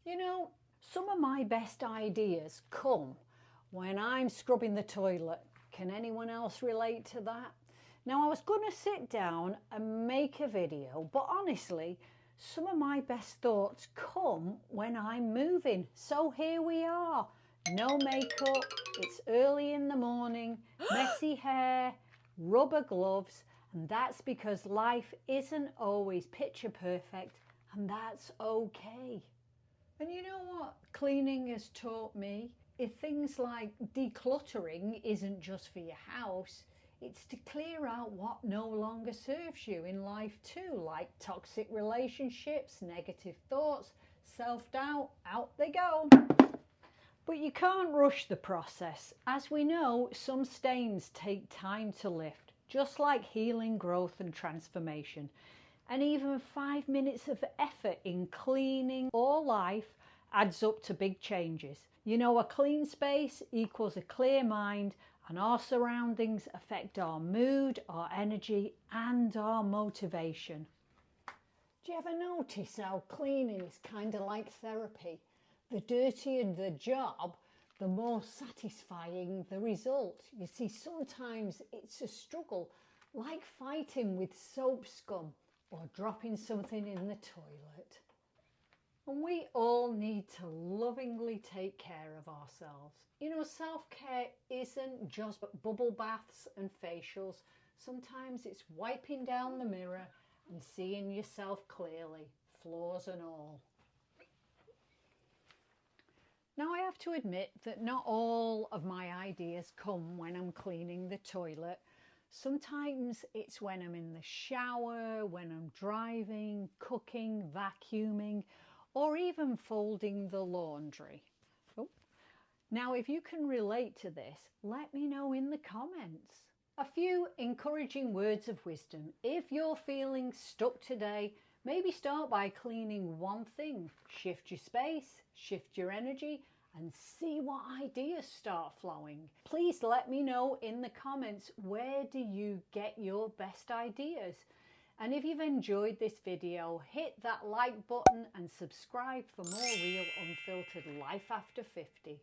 You know, some of my best ideas come when I'm scrubbing the toilet. Can anyone else relate to that? Now, I was going to sit down and make a video, but honestly, some of my best thoughts come when I'm moving. So here we are. No makeup, it's early in the morning, messy hair, rubber gloves, and that's because life isn't always picture perfect, and that's okay. And you know what cleaning has taught me? If things like decluttering isn't just for your house, it's to clear out what no longer serves you in life too, like toxic relationships, negative thoughts, self-doubt, out they go. But you can't rush the process. As we know, some stains take time to lift, just like healing, growth and transformation. And even 5 minutes of effort in cleaning or life adds up to big changes. You know, a clean space equals a clear mind, and our surroundings affect our mood, our energy and our motivation. Do you ever notice how cleaning is kind of like therapy? The dirtier the job, the more satisfying the result. You see, sometimes it's a struggle, like fighting with soap scum or dropping something in the toilet. And we all need to lovingly take care of ourselves. You know, self-care isn't just bubble baths and facials. Sometimes it's wiping down the mirror and seeing yourself clearly, flaws and all. Now, I have to admit that not all of my ideas come when I'm cleaning the toilet. Sometimes it's when I'm in the shower, when I'm driving, cooking, vacuuming, or even folding the laundry. Oh. Now, if you can relate to this, let me know in the comments. A few encouraging words of wisdom. If you're feeling stuck today, maybe start by cleaning one thing. Shift your space, shift your energy, and see what ideas start flowing. Please let me know in the comments, where do you get your best ideas? And if you've enjoyed this video, hit that like button and subscribe for more real unfiltered life after 50.